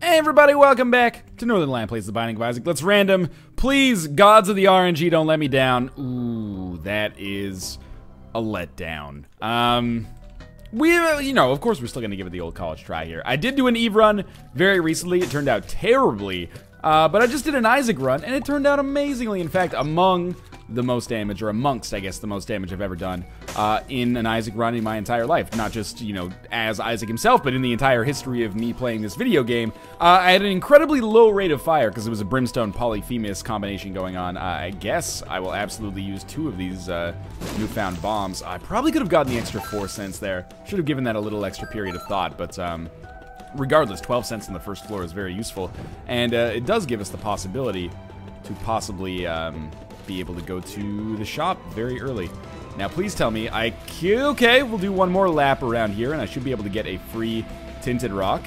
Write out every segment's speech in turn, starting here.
Hey everybody, welcome back to Northernlion Plays the Binding of Isaac. Let's random. Please, gods of the RNG, don't let me down. Ooh, that is a letdown. Of course we're still gonna give it the old college try here. I did do an Eve run very recently. It turned out terribly, but I just did an Isaac run, and it turned out amazingly. In fact, among the most damage, or amongst, I guess, the most damage I've ever done in an Isaac run in my entire life. Not just, as Isaac himself, but in the entire history of me playing this video game. I had an incredibly low rate of fire because it was a Brimstone Polyphemus combination going on. I guess I will absolutely use 2 of these newfound bombs. I probably could have gotten the extra 4 cents there. Should have given that a little extra period of thought, but regardless, 12 cents on the first floor is very useful. And it does give us the possibility to possibly be able to go to the shop very early. Now, please tell me okay, we'll do one more lap around here, and I should be able to get a free Tinted Rock.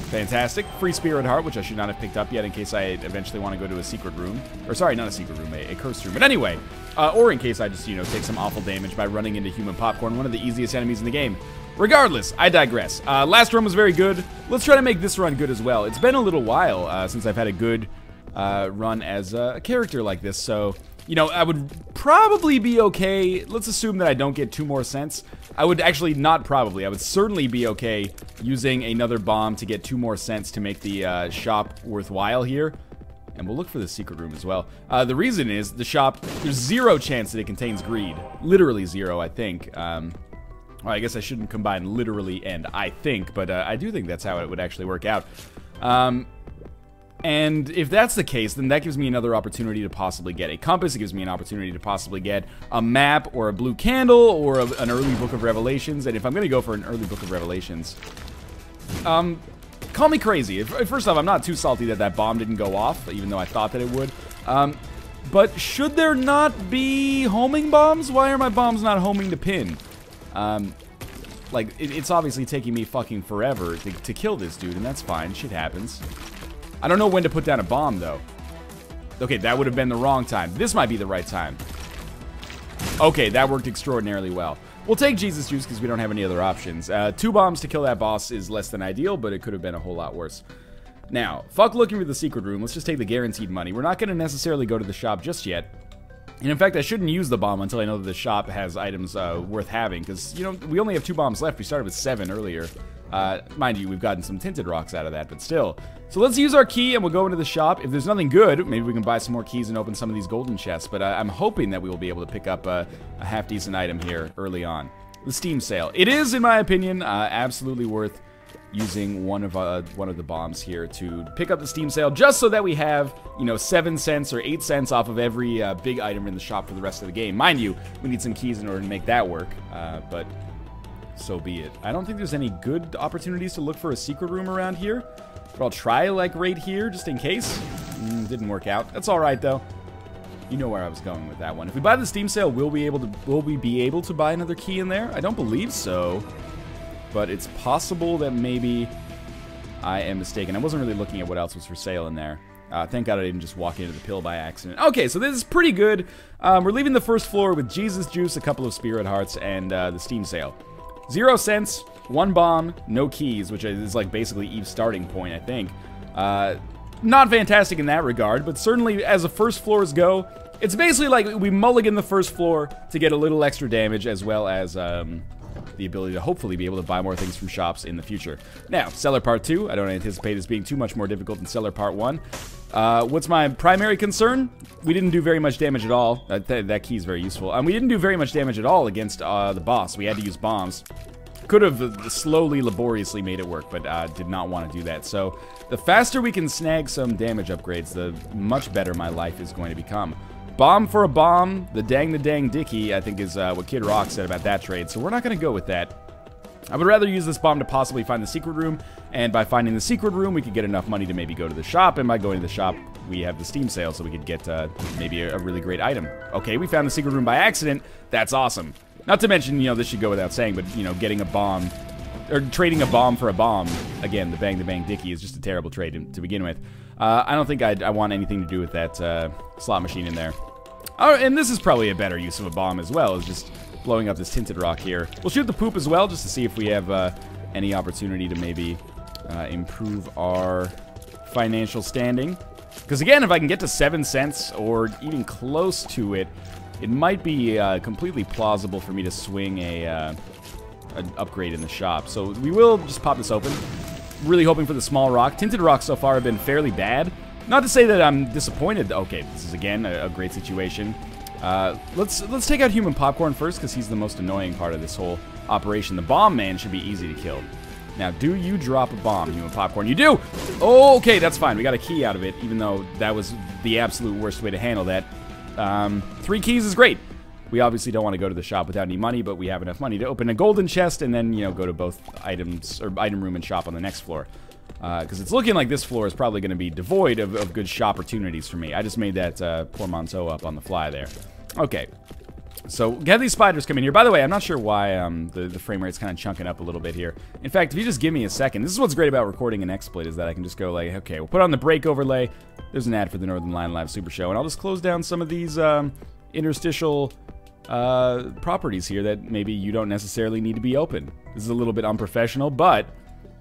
Fantastic. Free Spirit Heart, which I should not have picked up yet in case I eventually want to go to a secret room. Or, sorry, not a secret room, a cursed room. But anyway, or in case I just, take some awful damage by running into Human Popcorn, one of the easiest enemies in the game. Regardless, I digress. Last run was very good. Let's try to make this run good as well. It's been a little while since I've had a good run as a character like this, so I would probably be okay. Let's assume that I don't get 2 more cents. I would actually not probably. I would certainly be okay using another bomb to get 2 more cents to make the shop worthwhile here. And we'll look for the secret room as well. The reason is the shop, there's 0 chance that it contains greed. Literally 0, I think. Well, I guess I shouldn't combine literally and I think, but I do think that's how it would actually work out. And if that's the case, then that gives me another opportunity to possibly get a compass. It gives me an opportunity to possibly get a map or a blue candle or an early Book of Revelations. And if I'm going to go for an early Book of Revelations, call me crazy. First off, I'm not too salty that that bomb didn't go off, even though I thought that it would. But should there not be homing bombs? Why are my bombs not homing to pin? It's obviously taking me fucking forever to kill this dude, and that's fine. Shit happens. I don't know when to put down a bomb, though. Okay, that would have been the wrong time. This might be the right time. Okay, that worked extraordinarily well. We'll take Jesus Juice because we don't have any other options. 2 bombs to kill that boss is less than ideal, but it could have been a whole lot worse. Now, fuck looking for the secret room. Let's just take the guaranteed money. We're not going to necessarily go to the shop just yet. And in fact, I shouldn't use the bomb until I know that the shop has items worth having. Because, we only have 2 bombs left. We started with 7 earlier. Mind you, we've gotten some Tinted Rocks out of that, but still. So let's use our key and we'll go into the shop. If there's nothing good, maybe we can buy some more keys and open some of these golden chests. But I'm hoping that we will be able to pick up a half-decent item here early on. The Steam Sale. It is, in my opinion, absolutely worth using one of the bombs here to pick up the Steam Sale, just so that we have, 7 cents or 8 cents off of every big item in the shop for the rest of the game. Mind you, we need some keys in order to make that work, but so be it. I don't think there's any good opportunities to look for a secret room around here, but I'll try, right here, just in case. Didn't work out. That's all right, though. You know where I was going with that one. If we buy the Steam Sale, will we be able to buy another key in there? I don't believe so, but it's possible that maybe I am mistaken. I wasn't really looking at what else was for sale in there. Thank God I didn't just walk into the pill by accident. Okay, so this is pretty good. We're leaving the first floor with Jesus Juice, a couple of Spirit Hearts, and the Steam Sale. 0 cents, 1 bomb, no keys, which is basically Eve's starting point, I think. Not fantastic in that regard, but certainly as the first floors go, it's basically we mulligan the first floor to get a little extra damage, as well as the ability to hopefully be able to buy more things from shops in the future. Now, Cellar Part 2, I don't anticipate this being too much more difficult than Cellar Part 1. What's my primary concern? We didn't do very much damage at all. That key is very useful. We didn't do very much damage at all against the boss. We had to use bombs. Could have slowly, laboriously made it work, but did not want to do that. So the faster we can snag some damage upgrades, the much better my life is going to become. Bomb for a bomb, the dang dicky, I think is what Kid Rock said about that trade, so we're not going to go with that. I would rather use this bomb to possibly find the secret room, and by finding the secret room, we could get enough money to maybe go to the shop, and by going to the shop, we have the Steam Sale, so we could get maybe a really great item. Okay, we found the secret room by accident. That's awesome. Not to mention, this should go without saying, but, getting a bomb, or trading a bomb for a bomb, again, the bang dicky is just a terrible trade to begin with. I don't think I want anything to do with that slot machine in there. Oh, and this is probably a better use of a bomb as well, is just blowing up this Tinted Rock here. We'll shoot the poop as well, just to see if we have any opportunity to maybe improve our financial standing. Because again, if I can get to 7 cents or even close to it, it might be completely plausible for me to swing an upgrade in the shop. So we will just pop this open. Really hoping for the small rock. Tinted rocks so far have been fairly bad. Not to say that I'm disappointed. Okay, this is again a great situation. Let's take out human popcorn first because he's the most annoying part of this whole operation. The bomb man should be easy to kill. Now, do you drop a bomb, human popcorn? You do! Oh, okay, that's fine. We got a key out of it, even though that was the absolute worst way to handle that. 3 keys is great. We obviously don't want to go to the shop without any money, but we have enough money to open a golden chest and then, you know, go to both items, or item room and shop on the next floor. Because it's looking like this floor is probably going to be devoid of good shop opportunities for me. I just made that portmanteau up on the fly there. Okay. So, we have these spiders come in here. By the way, I'm not sure why the frame rate's kind of chunking up a little bit here. In fact, if you just give me a second, this is what's great about recording an XSplit, is that I can just go like, okay, we'll put on the break overlay. There's an ad for the Northernlion Live Super Show, and I'll just close down some of these interstitial properties here that maybe you don't necessarily need to be open. This is a little bit unprofessional, but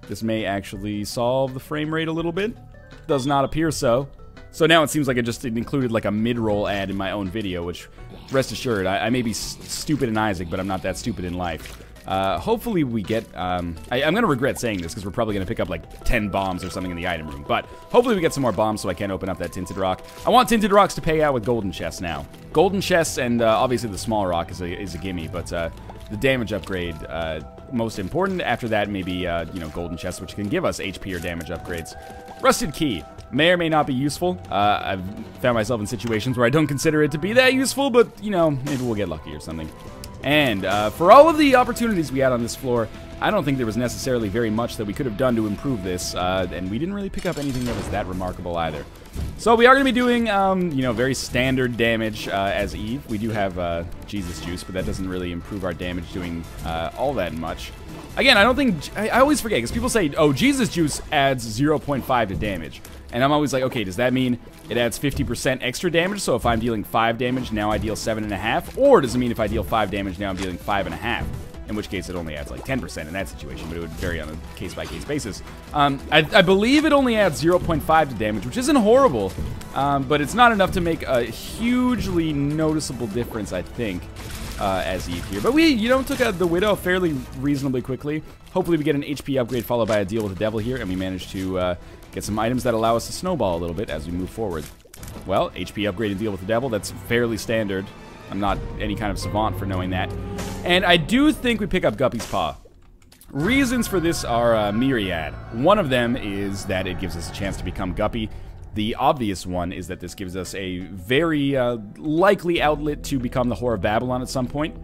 this may actually solve the frame rate a little bit. Does not appear so. So now it seems like it just included like a mid-roll ad in my own video, which, rest assured, I may be stupid in Isaac, but I'm not that stupid in life. Hopefully we get, I'm going to regret saying this because we're probably going to pick up like 10 bombs or something in the item room, but hopefully we get some more bombs so I can open up that tinted rock. I want tinted rocks to pay out with golden chests now. Golden chests and obviously the small rock is a gimme, but the damage upgrade, most important. After that, maybe, you know, golden chests, which can give us HP or damage upgrades. Rusted key. May or may not be useful. I've found myself in situations where I don't consider it to be that useful, but, you know, maybe we'll get lucky or something. And for all of the opportunities we had on this floor, I don't think there was necessarily very much that we could have done to improve this, and we didn't really pick up anything that was that remarkable either. So we are going to be doing, you know, very standard damage as Eve. We do have Jesus Juice, but that doesn't really improve our damage doing all that much. Again, I don't think... I always forget, because people say, oh, Jesus Juice adds 0.5 to damage. And I'm always like, okay, does that mean it adds 50% extra damage? So if I'm dealing 5 damage, now I deal 7.5? Or does it mean if I deal 5 damage, now I'm dealing 5.5? In which case it only adds like 10% in that situation, but it would vary on a case-by-case basis. I believe it only adds 0.5 to damage, which isn't horrible, but it's not enough to make a hugely noticeable difference, I think, as Eve here. But we, you know, took out the Widow fairly reasonably quickly. Hopefully we get an HP upgrade followed by a deal with the devil here, and we manage to get some items that allow us to snowball a little bit as we move forward. Well, HP upgrade and deal with the devil, that's fairly standard. I'm not any kind of savant for knowing that. And I do think we pick up Guppy's Paw. Reasons for this are myriad. One of them is that it gives us a chance to become Guppy. The obvious one is that this gives us a very likely outlet to become the Whore of Babylon at some point.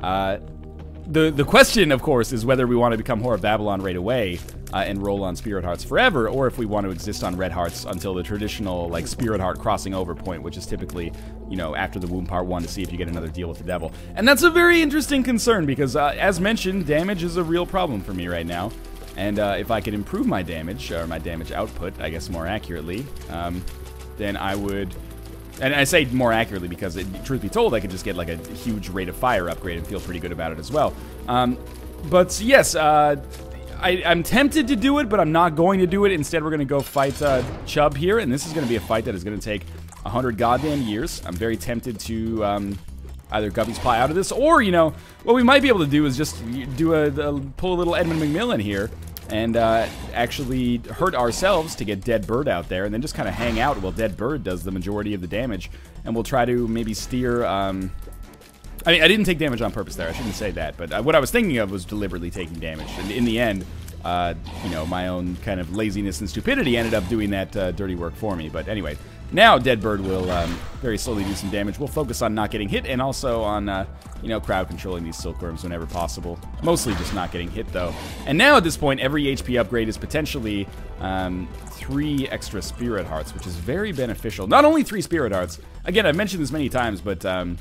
The question, of course, is whether we want to become Whore of Babylon right away and roll on Spirit Hearts forever, or if we want to exist on Red Hearts until the traditional, like, Spirit Heart crossing over point, which is typically, you know, after the Womb Part 1 to see if you get another deal with the devil. And that's a very interesting concern because, as mentioned, damage is a real problem for me right now. And if I could improve my damage, or my damage output, I guess more accurately, then I would... And I say more accurately because, truth be told, I could just get like a huge rate of fire upgrade and feel pretty good about it as well. But yes, I'm tempted to do it, but I'm not going to do it. Instead, we're going to go fight Chubb here, and this is going to be a fight that is going to take 100 goddamn years. I'm very tempted to either Guppy's Paw out of this, or, you know, what we might be able to do is just do pull a little Edmund McMillan here, and actually hurt ourselves to get Dead Bird out there, and then just kind of hang out while Dead Bird does the majority of the damage, and we'll try to maybe steer... I mean, I didn't take damage on purpose there, I shouldn't say that, but what I was thinking of was deliberately taking damage, and in the end, you know, my own kind of laziness and stupidity ended up doing that dirty work for me, but anyway... Now Dead Bird will very slowly do some damage. We'll focus on not getting hit and also on, you know, crowd controlling these silkworms whenever possible. Mostly just not getting hit, though. And now at this point, every HP upgrade is potentially 3 extra Spirit Hearts, which is very beneficial. Not only 3 Spirit Hearts. Again, I've mentioned this many times, but... oh,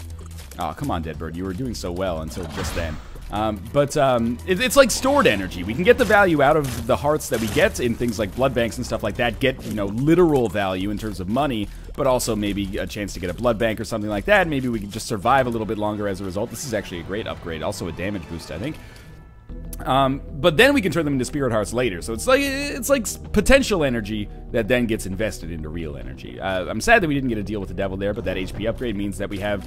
come on, Dead Bird. You were doing so well until just then. It's like stored energy. We can get the value out of the hearts that we get in things like blood banks and stuff like that, get, you know, literal value in terms of money, but also maybe a chance to get a blood bank or something like that. Maybe we can just survive a little bit longer as a result. This is actually a great upgrade, also a damage boost, I think. But then we can turn them into spirit hearts later. So it's like potential energy that then gets invested into real energy. I'm sad that we didn't get a deal with the devil there, but that HP upgrade means that we have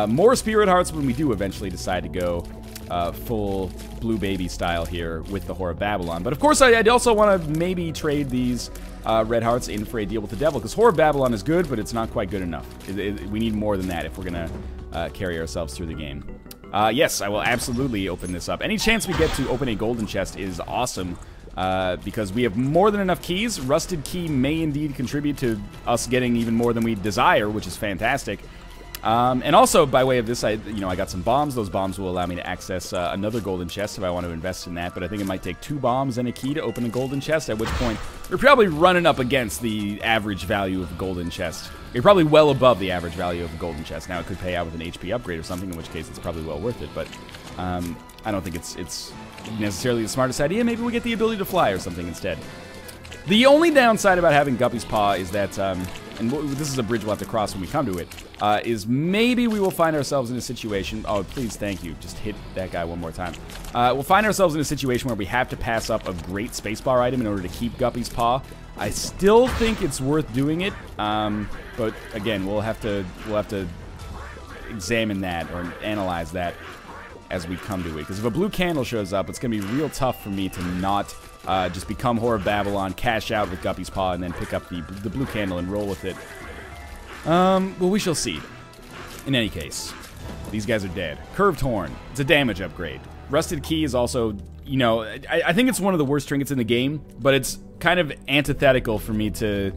more spirit hearts when we do eventually decide to go full blue baby style here with the Whore of Babylon. But of course, I'd also want to maybe trade these red hearts in for a deal with the devil, because Whore of Babylon is good, but it's not quite good enough. We need more than that if we're going to carry ourselves through the game. Yes, I will absolutely open this up. Any chance we get to open a golden chest is awesome, because we have more than enough keys. Rusted key may indeed contribute to us getting even more than we desire, which is fantastic. And also, by way of this, I got some bombs. Those bombs will allow me to access another golden chest if I want to invest in that, but I think it might take 2 bombs and a key to open a golden chest, at which point we're probably running up against the average value of a golden chest. You're probably well above the average value of a golden chest. Now, it could pay out with an HP upgrade or something, in which case it's probably well worth it, but I don't think it's necessarily the smartest idea. Maybe we get the ability to fly or something instead. The only downside about having Guppy's Paw is that, and this is a bridge we'll have to cross when we come to it, is maybe we will find ourselves in a situation... Oh, please, thank you. Just hit that guy one more time. We'll find ourselves in a situation where we have to pass up a great spacebar item in order to keep Guppy's Paw. I still think it's worth doing it, but again, we'll have to examine that or analyze that as we come to it. Because if a blue candle shows up, it's going to be real tough for me to not just become Whore of Babylon, cash out with Guppy's Paw, and then pick up the blue candle and roll with it. Well, we shall see. In any case, these guys are dead. Curved Horn. It's a damage upgrade. Rusted Key is also, you know, I think it's one of the worst trinkets in the game, but it's kind of antithetical for me to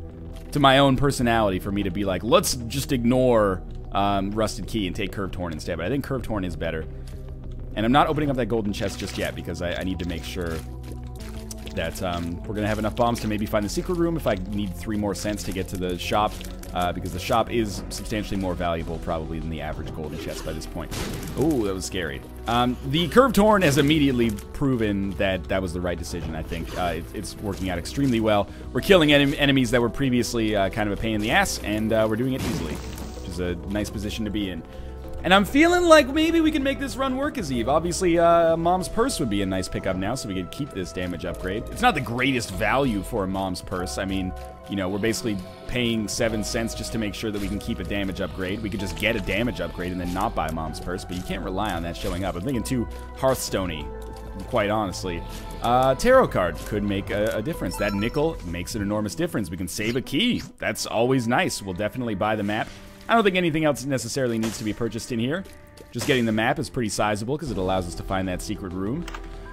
my own personality, for me to be like, let's just ignore Rusted Key and take Curved Horn instead. But I think Curved Horn is better. And I'm not opening up that golden chest just yet, because I need to make sure that we're going to have enough bombs to maybe find the secret room if I need 3 more cents to get to the shop, because the shop is substantially more valuable probably than the average golden chest by this point. Ooh, that was scary. The Curved Horn has immediately proven that that was the right decision, I think. It's working out extremely well. We're killing enemies that were previously kind of a pain in the ass, and we're doing it easily, which is a nice position to be in. And I'm feeling like maybe we can make this run work as Eve. Obviously, Mom's Purse would be a nice pickup now, so we could keep this damage upgrade. It's not the greatest value for a Mom's Purse. I mean, you know, we're basically paying 7 cents just to make sure that we can keep a damage upgrade. We could just get a damage upgrade and then not buy Mom's Purse, but you can't rely on that showing up. I'm thinking too Hearthstone-y, quite honestly. Tarot card could make a difference. That nickel makes an enormous difference. We can save a key. That's always nice. We'll definitely buy the map. I don't think anything else necessarily needs to be purchased in here. Just getting the map is pretty sizable because it allows us to find that secret room.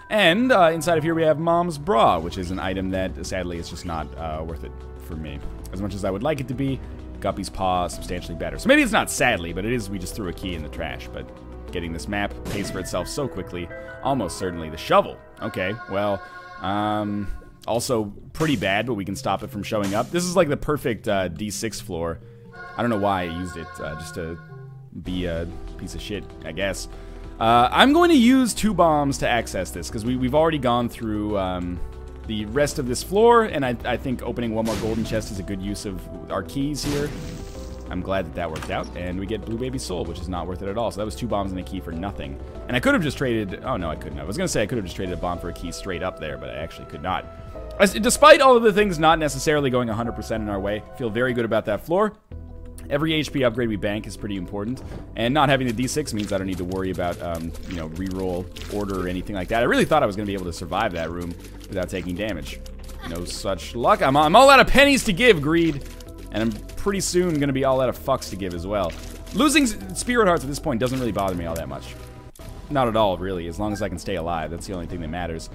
And inside of here we have Mom's Bra, which is an item that sadly is just not worth it for me. As much as I would like it to be, Guppy's Paw is substantially better. So maybe it's not sadly, but it is, we just threw a key in the trash. But getting this map pays for itself so quickly. Almost certainly. The shovel. Okay, well, also pretty bad, but we can stop it from showing up. This is like the perfect D6 floor. I don't know why I used it, just to be a piece of shit, I guess. I'm going to use 2 bombs to access this, because we've already gone through the rest of this floor, and I think opening 1 more golden chest is a good use of our keys here. I'm glad that that worked out, and we get Blue Baby Soul, which is not worth it at all. So that was 2 bombs and a key for nothing. And I could have just traded... Oh, no, I couldn't. I was going to say I could have just traded a bomb for a key straight up there, but I actually could not. Despite all of the things not necessarily going 100% in our way, I feel very good about that floor. Every HP upgrade we bank is pretty important, and not having the D6 means I don't need to worry about, you know, reroll order or anything like that. I really thought I was going to be able to survive that room without taking damage. No such luck. I'm all out of pennies to give, Greed, and I'm pretty soon going to be all out of fucks to give as well. Losing Spirit Hearts at this point doesn't really bother me all that much. Not at all, really, as long as I can stay alive. That's the only thing that matters.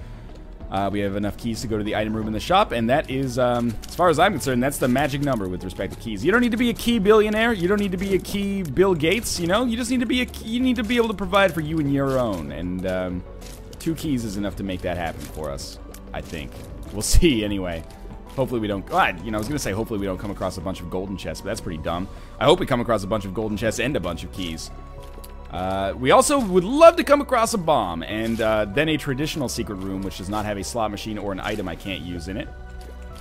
We have enough keys to go to the item room in the shop, and that is, as far as I'm concerned, that's the magic number with respect to keys. You don't need to be a key billionaire. You don't need to be a key Bill Gates, you know? You just need to be you need to be able to provide for you and your own, and 2 keys is enough to make that happen for us, I think. We'll see, anyway. Hopefully we don't... you know, I was going to say hopefully we don't come across a bunch of golden chests, but that's pretty dumb. I hope we come across a bunch of golden chests and a bunch of keys. We also would love to come across a bomb, and then a traditional secret room, which does not have a slot machine or an item I can't use in it.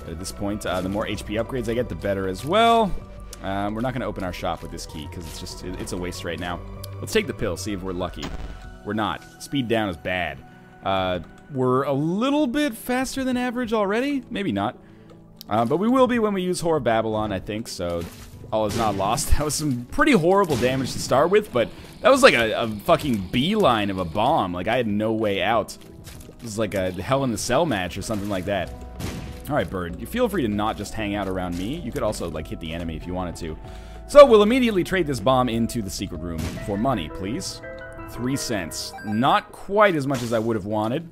But at this point, the more HP upgrades I get, the better as well. We're not going to open our shop with this key, because it's just, it's a waste right now. Let's take the pill, see if we're lucky. We're not. Speed down is bad. we're a little bit faster than average already. Maybe not. But we will be when we use Whore of Babylon, I think, so all is not lost. That was some pretty horrible damage to start with, but that was like a fucking beeline of a bomb. Like, I had no way out. It was like a Hell in the Cell match or something like that. Alright, Bird, you feel free to not just hang out around me. You could also, like, hit the enemy if you wanted to. So, we'll immediately trade this bomb into the secret room for money, please. 3 cents. Not quite as much as I would have wanted,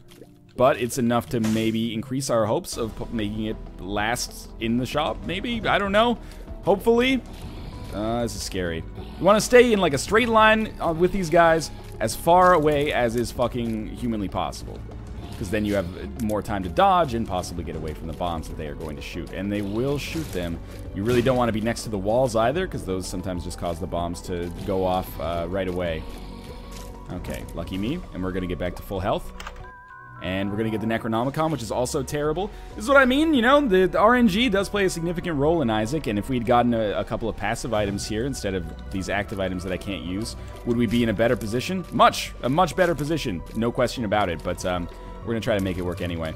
but it's enough to maybe increase our hopes of making it last in the shop, maybe? I don't know. Hopefully. This is scary. You want to stay in like a straight line with these guys as far away as is fucking humanly possible. Because then you have more time to dodge and possibly get away from the bombs that they are going to shoot. And they will shoot them. You really don't want to be next to the walls either, because those sometimes just cause the bombs to go off right away. Okay, lucky me. And we're going to get back to full health. And we're going to get the Necronomicon, which is also terrible. This is what I mean, you know, the RNG does play a significant role in Isaac, and if we'd gotten a couple of passive items here instead of these active items that I can't use, would we be in a better position? A much better position, no question about it, but we're going to try to make it work anyway.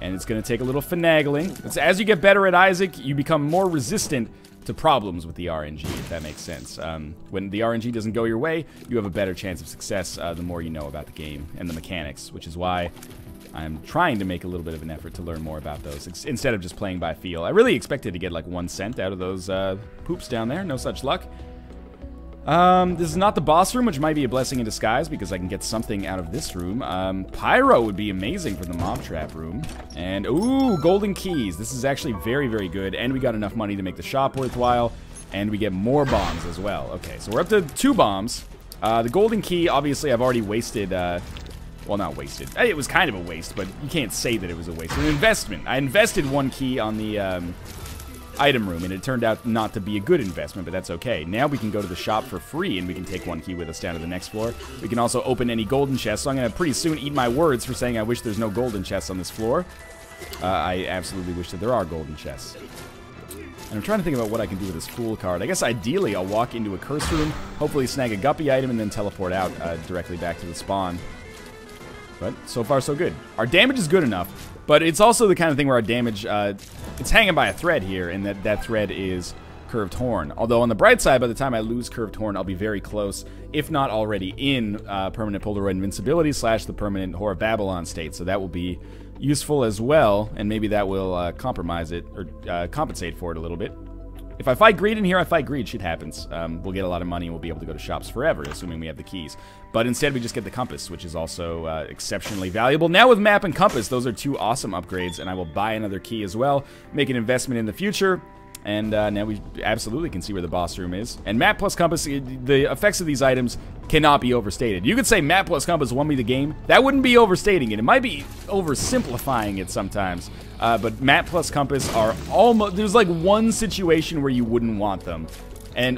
And it's going to take a little finagling. It's, as you get better at Isaac, you become more resistant to problems with the RNG, if that makes sense. When the RNG doesn't go your way, you have a better chance of success the more you know about the game and the mechanics, which is why I'm trying to make a little bit of an effort to learn more about those instead of just playing by feel. I really expected to get like 1 cent out of those poops down there. No such luck. This is not the boss room, which might be a blessing in disguise because I can get something out of this room. Pyro would be amazing for the mob trap room. And, ooh, golden keys. This is actually very, very good. And we got enough money to make the shop worthwhile. And we get more bombs as well. Okay, so we're up to 2 bombs. The golden key, obviously, I've already wasted, well, not wasted. It was kind of a waste, but you can't say that it was a waste. An investment. I invested 1 key on the, item room, and it turned out not to be a good investment, but that's okay. Now we can go to the shop for free, and we can take 1 key with us down to the next floor. We can also open any golden chests, so I'm going to pretty soon eat my words for saying I wish there's no golden chests on this floor. I absolutely wish that there are golden chests. And I'm trying to think about what I can do with this Fool card. I guess ideally I'll walk into a curse room, hopefully snag a guppy item, and then teleport out directly back to the spawn. But so far so good. Our damage is good enough, but it's also the kind of thing where our damage, it's hanging by a thread here, and that thread is Curved Horn. Although on the bright side, by the time I lose Curved Horn, I'll be very close, if not already in permanent Polaroid invincibility / the permanent Whore of Babylon state. So that will be useful as well, and maybe that will compromise it, or compensate for it a little bit. If I fight greed in here, I fight greed. Shit happens. We'll get a lot of money and we'll be able to go to shops forever, assuming we have the keys. But instead, we just get the compass, which is also exceptionally valuable. Now with map and compass, those are 2 awesome upgrades, and I will buy another key as well, make an investment in the future. And now we absolutely can see where the boss room is. And map plus compass, the effects of these items cannot be overstated. You could say map plus compass won me the game. That wouldn't be overstating it. It might be oversimplifying it sometimes. But map plus compass are almost... There's like 1 situation where you wouldn't want them.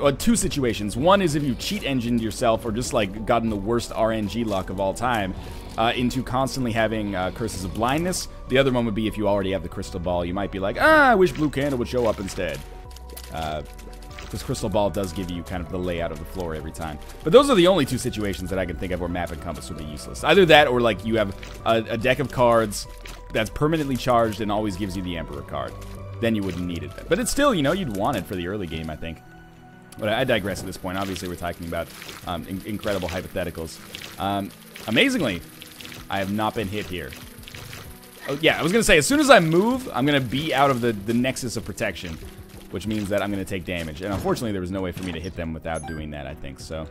Or 2 situations. One is if you cheat engined yourself or just like gotten the worst RNG luck of all time into constantly having curses of blindness. The other one would be if you already have the crystal ball. You might be like, I wish blue candle would show up instead. Because crystal ball does give you kind of the layout of the floor every time. But those are the only 2 situations that I can think of where map and compass would be useless. Either that or like you have a deck of cards that's permanently charged and always gives you the Emperor card. Then you wouldn't need it. But it's still, you know, you'd want it for the early game, I think. But I digress at this point. Obviously, we're talking about incredible hypotheticals. Amazingly, I have not been hit here. Oh, yeah, I was going to say, as soon as I move, I'm going to be out of the nexus of protection, which means that I'm going to take damage. And unfortunately, there was no way for me to hit them without doing that, I think. So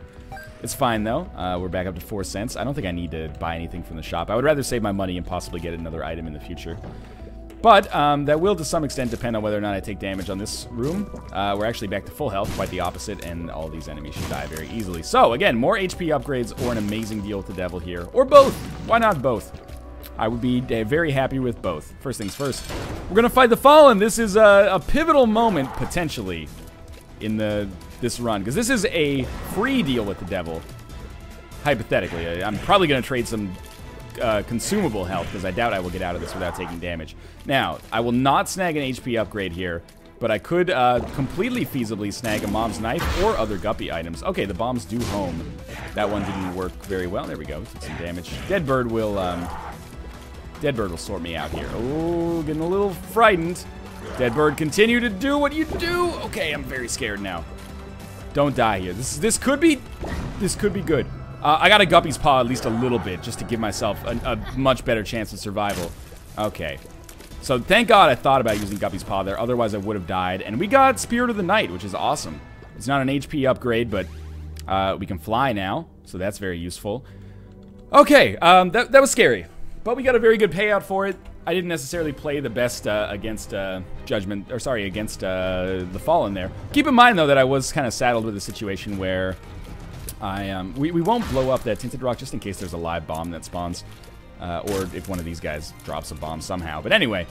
it's fine, though. We're back up to 4 cents. I don't think I need to buy anything from the shop. I would rather save my money and possibly get another item in the future. But that will, to some extent, depend on whether or not I take damage on this room. We're actually back to full health, quite the opposite, and all these enemies should die very easily. So, again, more HP upgrades or an amazing deal with the devil here. Or both. Why not both? I would be very happy with both. First things first, we're going to fight the Fallen. This is a pivotal moment, potentially, in this run. Because this is a free deal with the devil, hypothetically. I'm probably going to trade some... consumable health, because I doubt I will get out of this without taking damage. Now, I will not snag an HP upgrade here, but I could completely feasibly snag a Mom's Knife or other guppy items. Okay, the bombs do home. That one didn't work very well. There we go. Took some damage. Dead Bird will Deadbird will sort me out here. Oh, getting a little frightened. Deadbird, continue to do what you do. Okay, I'm very scared now. Don't die here. This could be good. I got a Guppy's Paw at least a little bit just to give myself a much better chance of survival. Okay. So thank God I thought about using Guppy's Paw there. Otherwise I would have died. And we got Spirit of the Night, which is awesome. It's not an HP upgrade, but we can fly now. So that's very useful. Okay, that was scary. But we got a very good payout for it. I didn't necessarily play the best against Judgment, or sorry, against the Fallen there. Keep in mind though that I was kind of saddled with a situation where we won't blow up that Tinted Rock just in case there's a live bomb that spawns, or if one of these guys drops a bomb somehow. But anyway,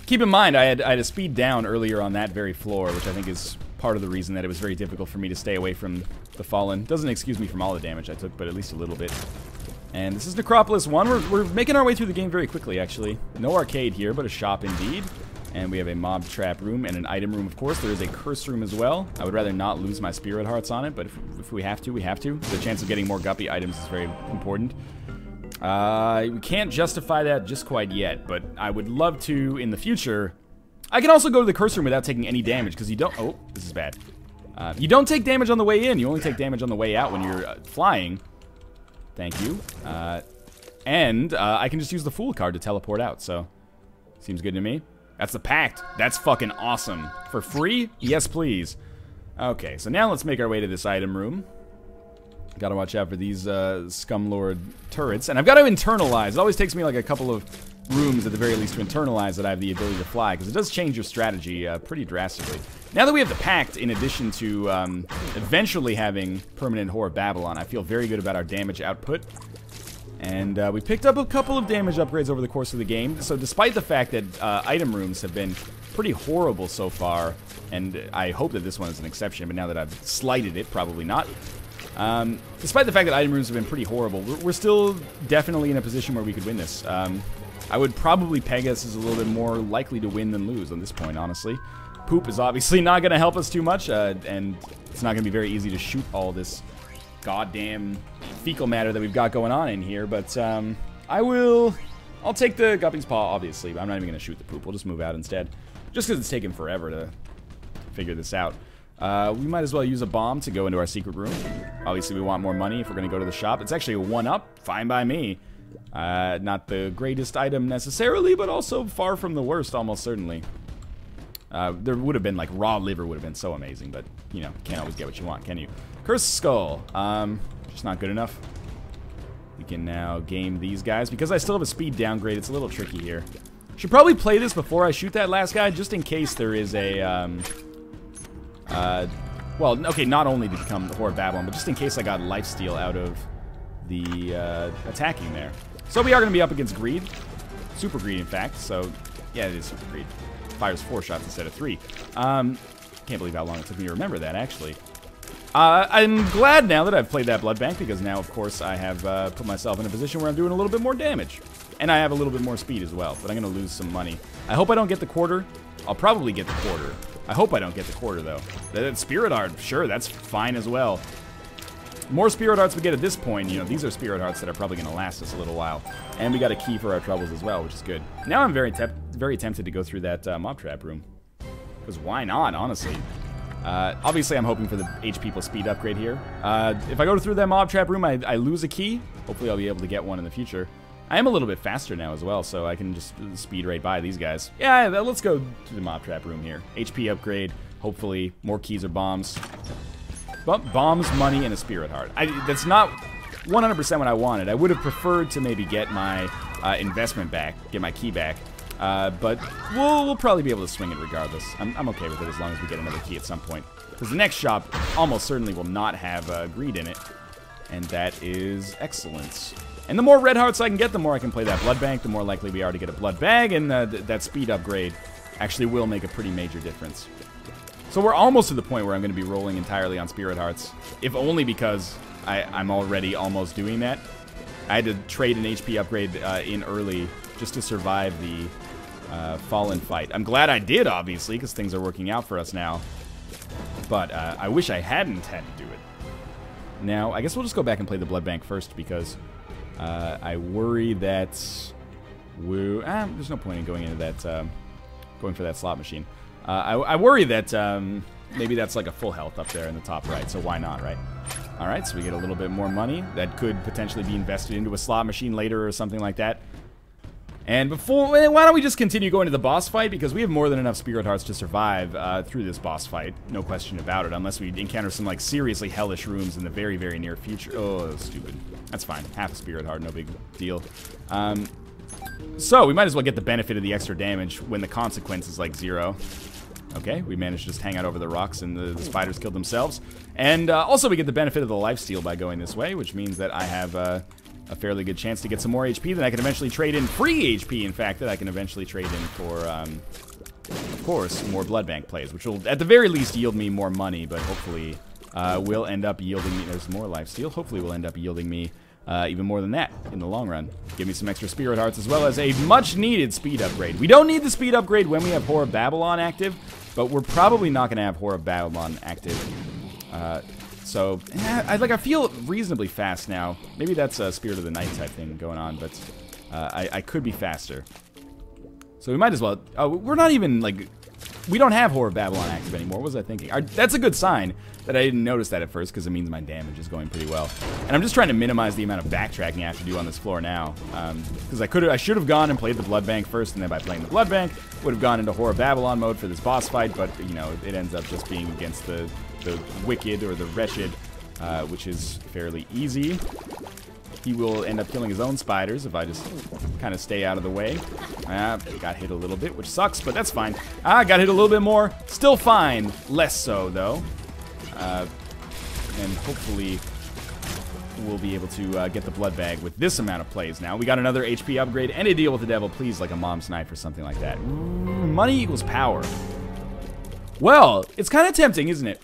keep in mind I had a speed down earlier on that very floor, which I think is part of the reason that it was very difficult for me to stay away from the Fallen. Doesn't excuse me from all the damage I took, but at least a little bit. And this is Necropolis 1. We're making our way through the game very quickly, actually. No arcade here, but a shop indeed. And we have a mob trap room and an item room, of course. There is a curse room as well. I would rather not lose my spirit hearts on it, but if we have to, we have to. The chance of getting more guppy items is very important. We can't justify that just quite yet, but I would love to in the future. I can also go to the curse room without taking any damage, because you don't... Oh, this is bad. You don't take damage on the way in. You only take damage on the way out when you're flying. Thank you. And I can just use the Fool card to teleport out, so seems good to me. That's the Pact. That's fucking awesome. For free? Yes, please. Okay, so now let's make our way to this item room. Gotta watch out for these Scumlord turrets. And I've got to internalize. It always takes me like a couple of rooms at the very least to internalize that I have the ability to fly, because it does change your strategy pretty drastically. Now that we have the Pact, in addition to eventually having Permanent Whore of Babylon, I feel very good about our damage output. And we picked up a couple of damage upgrades over the course of the game. So despite the fact that item rooms have been pretty horrible so far, and I hope that this one is an exception, but now that I've slighted it, probably not. Despite the fact that item rooms have been pretty horrible, we're still definitely in a position where we could win this. I would probably peg us as a little bit more likely to win than lose on this point, honestly. Poop is obviously not going to help us too much, and it's not going to be very easy to shoot all this goddamn fecal matter that we've got going on in here, but I'll take the Guppy's Paw, obviously, but I'm not even going to shoot the poop. We'll just move out instead, just because it's taken forever to figure this out. We might as well use a bomb to go into our secret room. Obviously, we want more money if we're going to go to the shop. It's actually a 1-up, fine by me. Not the greatest item necessarily, but also far from the worst, almost certainly. There would have been, like, raw liver would have been so amazing, but, you know, can't always get what you want, can you? Cursed Skull. Just not good enough. We can now game these guys. Because I still have a speed downgrade, it's a little tricky here. Should probably play this before I shoot that last guy, just in case there is a, well, okay, not only to become the Whore of Babylon, but just in case I got lifesteal out of the attacking there. So we are going to be up against Greed. Super Greed, in fact. So, yeah, it is Super Greed. Fires 4 shots instead of 3. Can't believe how long it took me to remember that, actually. I'm glad now that I've played that Blood Bank, because now, of course, I have put myself in a position where I'm doing a little bit more damage. And I have a little bit more speed as well, but I'm going to lose some money. I hope I don't get the quarter. I'll probably get the quarter. I hope I don't get the quarter, though. That Spirit Heart, sure, that's fine as well. More Spirit Hearts we get at this point, you know, these are Spirit Hearts that are probably going to last us a little while. And we got a key for our troubles as well, which is good. Now I'm very tempted to go through that mob trap room. Because why not, honestly? Obviously, I'm hoping for the HP plus speed upgrade here. If I go through that mob trap room, I lose a key. Hopefully, I'll be able to get one in the future. I am a little bit faster now as well, so I can just speed right by these guys. Yeah, let's go to the mob trap room here. HP upgrade, hopefully, more keys or bombs. But bombs, money, and a Spirit Heart. That's not 100% what I wanted. I would have preferred to maybe get my investment back, get my key back. But we'll probably be able to swing it regardless. I'm okay with it as long as we get another key at some point. Because the next shop almost certainly will not have greed in it. And that is excellent. And the more red hearts I can get, the more I can play that blood bank, the more likely we are to get a blood bag, and that speed upgrade actually will make a pretty major difference. So we're almost to the point where I'm going to be rolling entirely on Spirit Hearts, if only because I'm already almost doing that. I had to trade an HP upgrade in early just to survive the Fallen fight. I'm glad I did, obviously, because things are working out for us now. But I wish I hadn't had to do it. Now, I guess we'll just go back and play the blood bank first, because I worry that Woo. There's no point in going into that, going for that slot machine. I worry that maybe that's like a full health up there in the top right, so why not, right? All right, so we get a little bit more money that could potentially be invested into a slot machine later or something like that. And why don't we just continue going to the boss fight, because we have more than enough spirit hearts to survive through this boss fight, no question about it, unless we encounter some like seriously hellish rooms in the very, very near future. Oh, that's stupid. That's fine. Half a spirit heart, no big deal. So we might as well get the benefit of the extra damage when the consequence is like 0. Okay, we managed to just hang out over the rocks and the spiders killed themselves. And also we get the benefit of the lifesteal by going this way, which means that I have a fairly good chance to get some more HP that I can eventually trade in, free HP in fact, that I can eventually trade in for, of course, more blood bank plays, which will at the very least yield me more money, but hopefully will end up yielding me, there's more lifesteal, hopefully will end up yielding me even more than that in the long run. Give me some extra spirit hearts as well as a much needed speed upgrade. We don't need the speed upgrade when we have Whore of Babylon active, but we're probably not going to have Whore of Babylon active. So, I feel reasonably fast now. Maybe that's a Spirit of the Night type thing going on, but I could be faster. So we might as well... Oh, we're not even, like... We don't have Whore of Babylon active anymore. What was I thinking? That's a good sign that I didn't notice that at first, because it means my damage is going pretty well. And I'm just trying to minimize the amount of backtracking I have to do on this floor now. Because I should have gone and played the Blood Bank first, and then by playing the Blood Bank, would have gone into Whore of Babylon mode for this boss fight, but, you know, it ends up just being against the wicked or the wretched, which is fairly easy. He will end up killing his own spiders if I just kind of stay out of the way. Got hit a little bit, which sucks, but that's fine. Got hit a little bit more. Still fine. Less so, though. And hopefully we'll be able to get the blood bag with this amount of plays now. We got another HP upgrade and a deal with the devil. Please, like a mom's knife or something like that. Money equals power. Well, it's kind of tempting, isn't it?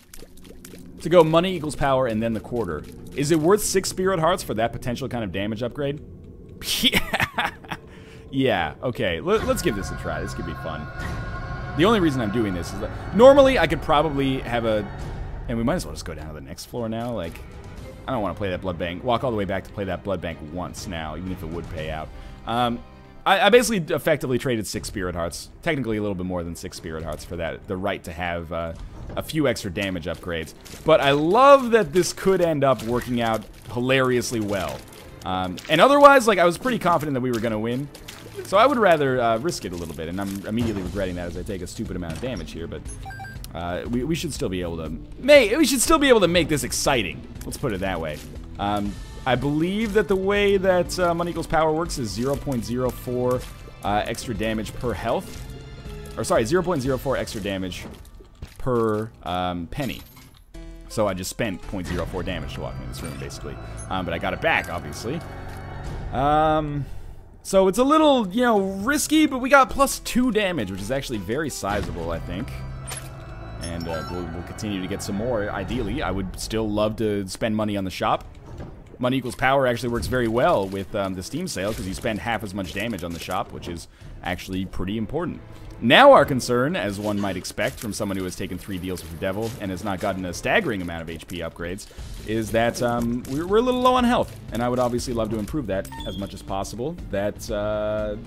To go money equals power and then the quarter. Is it worth 6 spirit hearts for that potential kind of damage upgrade? Yeah. Yeah, okay. Let's give this a try. This could be fun. The only reason I'm doing this is that normally I could probably have a... And we might as well just go down to the next floor now. Like, I don't want to play that blood bank. Walk all the way back to play that blood bank once now, even if it would pay out. I basically effectively traded 6 spirit hearts. Technically a little bit more than 6 spirit hearts for that. The right to have a few extra damage upgrades. But I love that this could end up working out hilariously well. And otherwise, like, I was pretty confident that we were going to win. So I would rather risk it a little bit. And I'm immediately regretting that as I take a stupid amount of damage here. But we should still be able to... We should still be able to make this exciting. Let's put it that way. I believe that the way that money equals power works is 0.04 extra damage per health. Or sorry, 0.04 extra damage per penny. So I just spent 0.04 damage to walk into this room, basically. But I got it back, obviously. So it's a little, you know, risky, but we got +2 damage, which is actually very sizable, I think. And we'll continue to get some more, ideally. I would still love to spend money on the shop. Money equals power actually works very well with the Steam sale, because you spend half as much damage on the shop, which is actually pretty important. Now our concern, as one might expect from someone who has taken 3 deals with the devil and has not gotten a staggering amount of HP upgrades, is that we're a little low on health, and I would obviously love to improve that as much as possible. That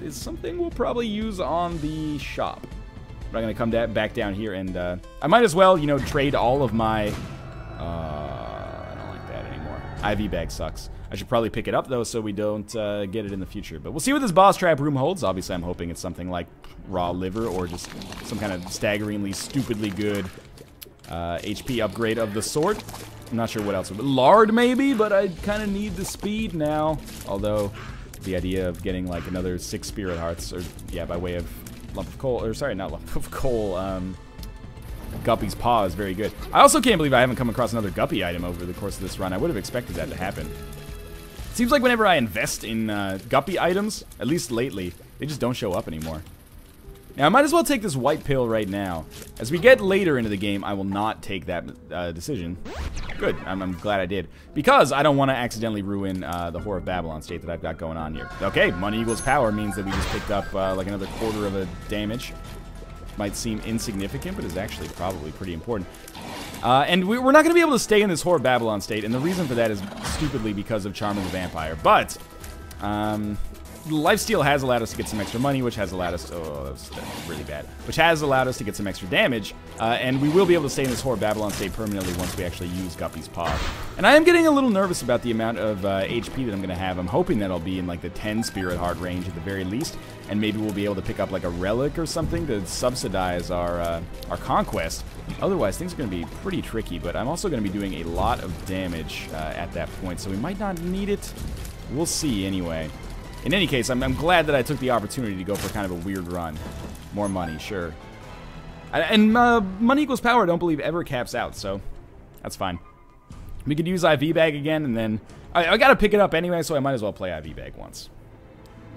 is something we'll probably use on the shop. But I'm going to come back down here, and I might as well, you know, trade all of my... I don't like that anymore. IV bag sucks. I should probably pick it up, though, so we don't get it in the future. But we'll see what this boss trap room holds. Obviously, I'm hoping it's something like raw liver or just some kind of staggeringly, stupidly good HP upgrade of the sort. I'm not sure what else. Lard, maybe, but I kind of need the speed now. Although, the idea of getting, like, another 6 spirit hearts, or, yeah, by way of lump of coal, or sorry, not lump of coal, Guppy's paw is very good. I also can't believe I haven't come across another Guppy item over the course of this run. I would have expected that to happen. Seems like whenever I invest in Guppy items, at least lately, they just don't show up anymore. Now, I might as well take this white pill right now. As we get later into the game, I will not take that decision. Good, I'm glad I did. Because I don't want to accidentally ruin the Whore of Babylon state that I've got going on here. Okay, money equals power means that we just picked up like another quarter of a damage. Might seem insignificant, but is actually probably pretty important. And we're not going to be able to stay in this Whore of Babylon state, and the reason for that is stupidly because of Charm of the Vampire. But, Lifesteal has allowed us to get some extra money, which has allowed us to, oh, that's really bad, which has allowed us to get some extra damage, and we will be able to stay in this Whore of Babylon state permanently once we actually use Guppy's Paw. And I am getting a little nervous about the amount of HP that I'm going to have. I'm hoping that I'll be in like the 10 Spirit Heart range at the very least, and maybe we'll be able to pick up like a relic or something to subsidize our conquest. Otherwise, things are going to be pretty tricky, but I'm also going to be doing a lot of damage at that point, so we might not need it. We'll see anyway. In any case, I'm glad that I took the opportunity to go for kind of a weird run. More money, sure. And money equals power, I don't believe, ever caps out, so that's fine. We could use IV Bag again, and then... I gotta pick it up anyway, so I might as well play IV Bag once.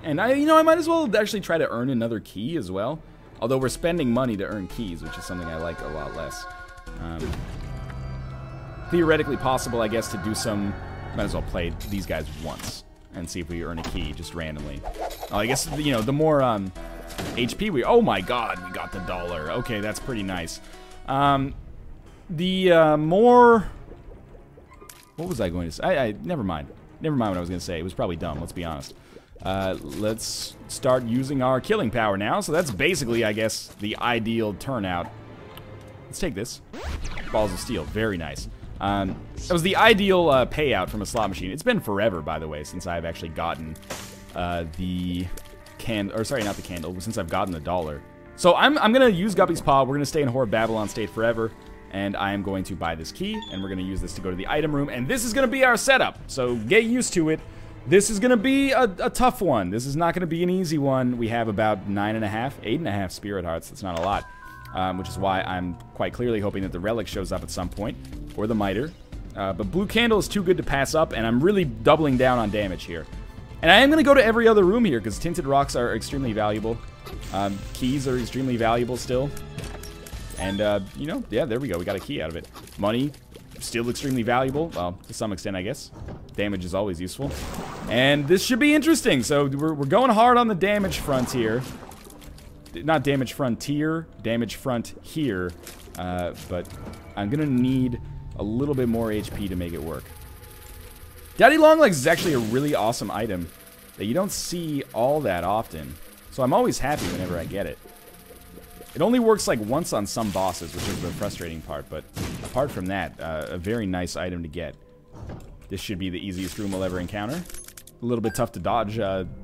And, I might as well actually try to earn another key as well. Although we're spending money to earn keys, which is something I like a lot less. Theoretically possible, I guess, to do some... Might as well play these guys once and see if we earn a key just randomly. I guess, the more HP we... Oh my god, we got the dollar. Okay, that's pretty nice. More... What was I going to say? Never mind. Never mind what I was going to say. It was probably dumb, let's be honest. Let's start using our killing power now. So that's basically, I guess, the ideal turnout. Let's take this. Balls of Steel. Very nice. That was the ideal payout from a slot machine. It's been forever, by the way, since I've actually gotten the candle. Or sorry, not the candle, but since I've gotten the dollar. So I'm going to use Guppy's Paw. We're going to stay in Whore of Babylon state forever. And I am going to buy this key, and we're going to use this to go to the item room. And this is going to be our setup. So get used to it. This is going to be a tough one. This is not going to be an easy one. We have about 8.5 Spirit Hearts. That's not a lot. Which is why I'm quite clearly hoping that the Relic shows up at some point. Or the Miter. But Blue Candle is too good to pass up, and I'm really doubling down on damage here. And I am going to go to every other room here, because Tinted Rocks are extremely valuable. Keys are extremely valuable still. And, yeah, there we go. We got a key out of it. Money, still extremely valuable. Well, to some extent, I guess. Damage is always useful. And this should be interesting. So we're going hard on the damage front here. Not damage frontier, damage front here. But I'm going to need a little bit more HP to make it work. Daddy Longlegs is actually a really awesome item that you don't see all that often. So I'm always happy whenever I get it. It only works like once on some bosses, which is the frustrating part, but apart from that, a very nice item to get. This should be the easiest room we'll ever encounter. A little bit tough to dodge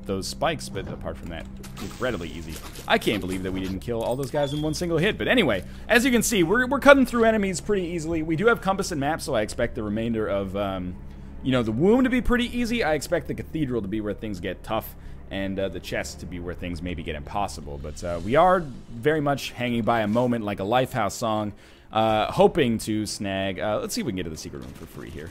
those spikes, but apart from that, incredibly easy. I can't believe that we didn't kill all those guys in one single hit, but anyway, as you can see, we're cutting through enemies pretty easily. We do have compass and map, so I expect the remainder of, the womb to be pretty easy. I expect the cathedral to be where things get tough, and the chest to be where things maybe get impossible. But we are very much hanging by a moment like a Lifehouse song, hoping to snag... let's see if we can get to the secret room for free here.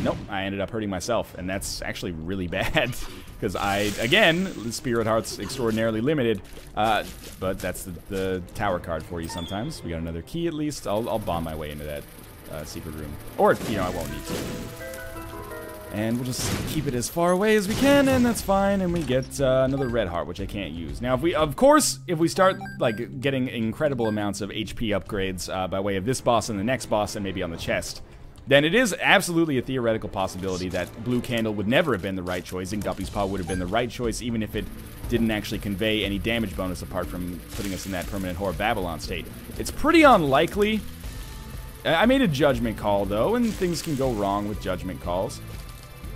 Nope, I ended up hurting myself, and that's actually really bad, because again, the Spirit Heart's extraordinarily limited, but that's the tower card for you sometimes. We got another key at least. I'll bomb my way into that secret room. Or, I won't need to. And we'll just keep it as far away as we can, and that's fine, and we get another red heart, which I can't use. Now, if we start, like, getting incredible amounts of HP upgrades by way of this boss and the next boss, and maybe on the chest, then it is absolutely a theoretical possibility that Blue Candle would never have been the right choice, and Guppy's Paw would have been the right choice, even if it didn't actually convey any damage bonus apart from putting us in that permanent Whore of Babylon state. It's pretty unlikely. I made a judgment call, though, and things can go wrong with judgment calls.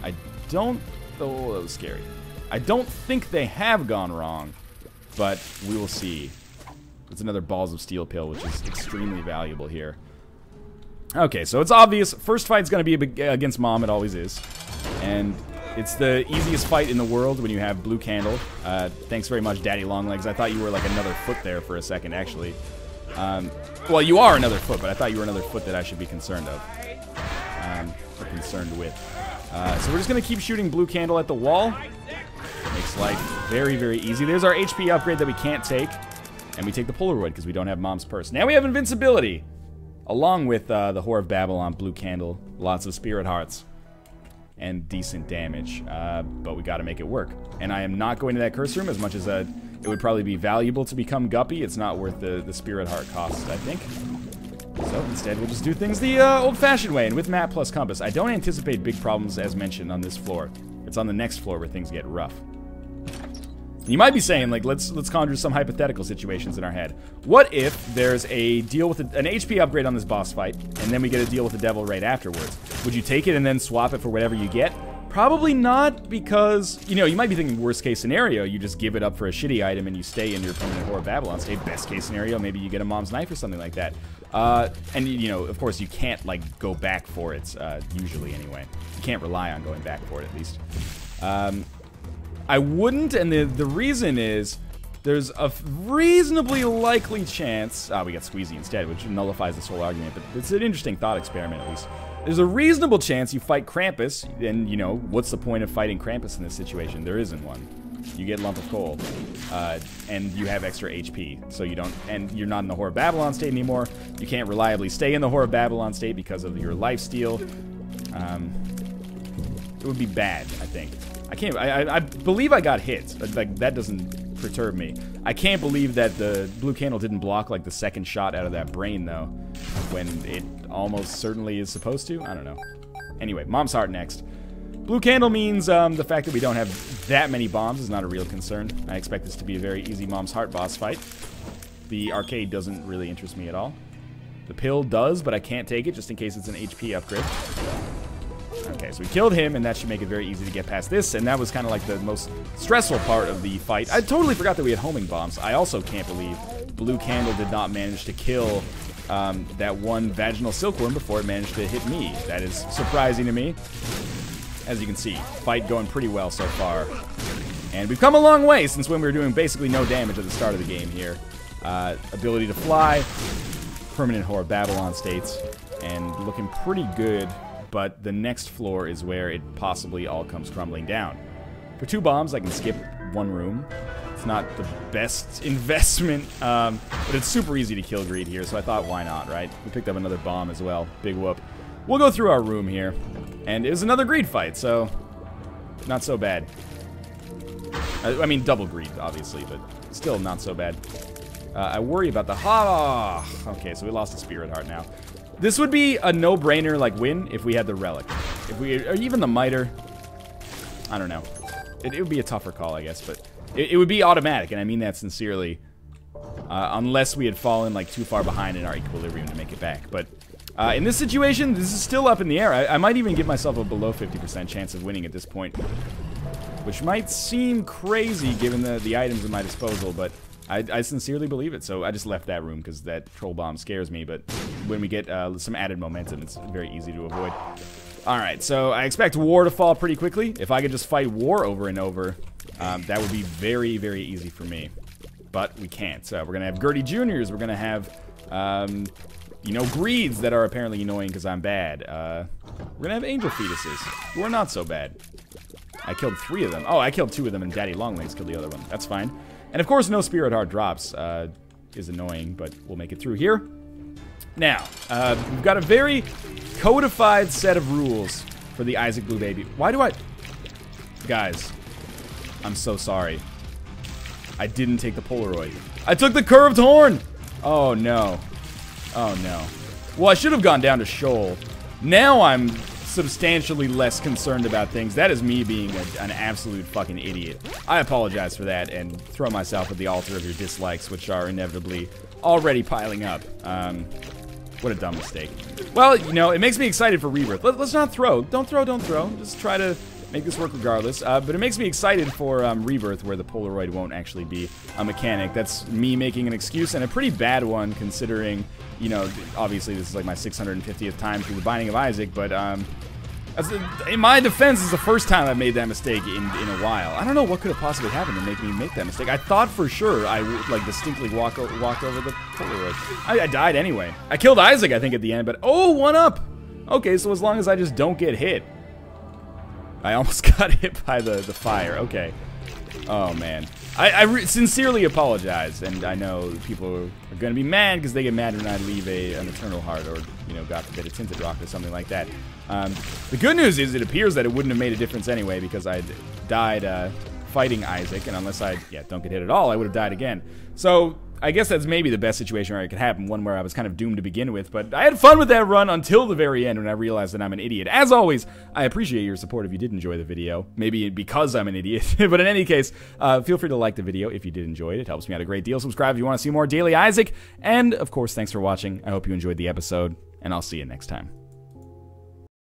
I don't... Oh, that was scary. I don't think they have gone wrong, but we will see. It's another Balls of Steel pill, which is extremely valuable here. Okay, so it's obvious. First fight's going to be against Mom. It always is. And it's the easiest fight in the world when you have Blue Candle. Thanks very much, Daddy Longlegs. I thought you were like another foot there for a second, actually. Well, you are another foot, but I thought you were another foot that I should be concerned of. Or concerned with. So we're just going to keep shooting Blue Candle at the wall. Makes life very, very easy. There's our HP upgrade that we can't take. And we take the Polaroid because we don't have Mom's purse. Now we have invincibility. Along with the Whore of Babylon, Blue Candle, lots of Spirit Hearts, and decent damage. But we got to make it work. And I am not going to that curse room as much as it would probably be valuable to become Guppy. It's not worth the Spirit Heart costs, I think. So instead, we'll just do things the old-fashioned way, and with map plus compass. I don't anticipate big problems, as mentioned, on this floor. It's on the next floor where things get rough. You might be saying, like, let's conjure some hypothetical situations in our head. What if there's a deal with an HP upgrade on this boss fight, and then we get a deal with the devil right afterwards? Would you take it and then swap it for whatever you get? Probably not, because, you know, you might be thinking worst case scenario, you just give it up for a shitty item and you stay in your permanent Whore of Babylon state. Best case scenario, maybe you get a mom's knife or something like that. And, you know, of course, you can't, like, go back for it, usually anyway. You can't rely on going back for it, at least. I wouldn't, and the reason is there's a reasonably likely chance... we got Squeezy instead, which nullifies this whole argument, but it's an interesting thought experiment, at least. There's a reasonable chance you fight Krampus, and, you know, what's the point of fighting Krampus in this situation? There isn't one. You get Lump of Coal, and you have extra HP, so you don't... And you're not in the Whore of Babylon state anymore. You can't reliably stay in the Whore of Babylon state because of your lifesteal. It would be bad, I think. I believe I got hit. Like, that doesn't perturb me. I can't believe that the blue candle didn't block, like, the second shot out of that brain, though, when it almost certainly is supposed to. I don't know. Anyway, Mom's Heart next. Blue candle means the fact that we don't have that many bombs is not a real concern. I expect this to be a very easy Mom's Heart boss fight. The arcade doesn't really interest me at all. The pill does, but I can't take it just in case it's an HP upgrade. Okay, so we killed him, and that should make it very easy to get past this, and that was kind of like the most stressful part of the fight. I totally forgot that we had homing bombs. I also can't believe Blue Candle did not manage to kill that one vaginal silkworm before it managed to hit me. That is surprising to me. As you can see, fight going pretty well so far. And we've come a long way since when we were doing basically no damage at the start of the game here. Ability to fly, permanent Whore of Babylon states, and looking pretty good. But the next floor is where it possibly all comes crumbling down. For 2 bombs, I can skip 1 room. It's not the best investment, but it's super easy to kill Greed here, so I thought, why not, right? We picked up another bomb as well. Big whoop. We'll go through our room here, and it was another Greed fight, so not so bad. I mean, double Greed, obviously, but still not so bad. I worry about the... Okay, so we lost a Spirit Heart now. This would be a no-brainer, like, win if we had the Relic. If we, or even the Miter. I don't know. It would be a tougher call, I guess, but it would be automatic, and I mean that sincerely. Unless we had fallen, like, too far behind in our equilibrium to make it back. But in this situation, this is still up in the air. I might even give myself a below 50% chance of winning at this point. Which might seem crazy given the items at my disposal, but... I sincerely believe it, so I just left that room because that troll bomb scares me, but when we get some added momentum, it's very easy to avoid. Alright, so I expect War to fall pretty quickly. If I could just fight War over and over, that would be very, very easy for me. But we can't. So we're going to have Gertie Juniors, we're going to have, you know, Greeds that are apparently annoying because I'm bad. We're going to have Angel Fetuses, who are not so bad. I killed 3 of them. Oh, I killed 2 of them, and Daddy Longlegs killed the other one. That's fine. And of course, no Spirit Heart drops is annoying, but we'll make it through here. Now, we've got a very codified set of rules for the Isaac Blue Baby. Why do I... Guys, I'm so sorry. I didn't take the Polaroid. I took the curved horn! Oh, no. Oh, no. Well, I should have gone down to Shoal. Now I'm substantially less concerned about things. That is me being an absolute fucking idiot. I apologize for that and throw myself at the altar of your dislikes, which are inevitably already piling up. What a dumb mistake. Well, you know, it makes me excited for Rebirth. Let's not throw. Don't throw, don't throw. Just try to make this work regardless. But it makes me excited for Rebirth, where the Polaroid won't actually be a mechanic. That's me making an excuse, and a pretty bad one, considering, you know, obviously this is like my 650th time through the Binding of Isaac, but in my defense, this is the first time I've made that mistake in a while. I don't know what could have possibly happened to make me make that mistake. I thought for sure I would, like, distinctly walked over the Polaroid. I died anyway. I killed Isaac, I think, at the end, but oh, 1-up! Okay, so as long as I just don't get hit. I almost got hit by the fire. Okay. Oh, man. I sincerely apologize, and I know people are going to be mad because they get mad when I leave an Eternal Heart or, you know, God forbid, a Tinted Rock or something like that. The good news is it appears that it wouldn't have made a difference anyway because I died fighting Isaac, and unless I, don't get hit at all, I would have died again. So I guess that's maybe the best situation where it could happen, one where I was kind of doomed to begin with, but I had fun with that run until the very end when I realized that I'm an idiot. As always, I appreciate your support if you did enjoy the video, maybe because I'm an idiot, but in any case, feel free to like the video if you did enjoy it. It helps me out a great deal. Subscribe if you want to see more Daily Isaac, and of course, thanks for watching. I hope you enjoyed the episode, and I'll see you next time.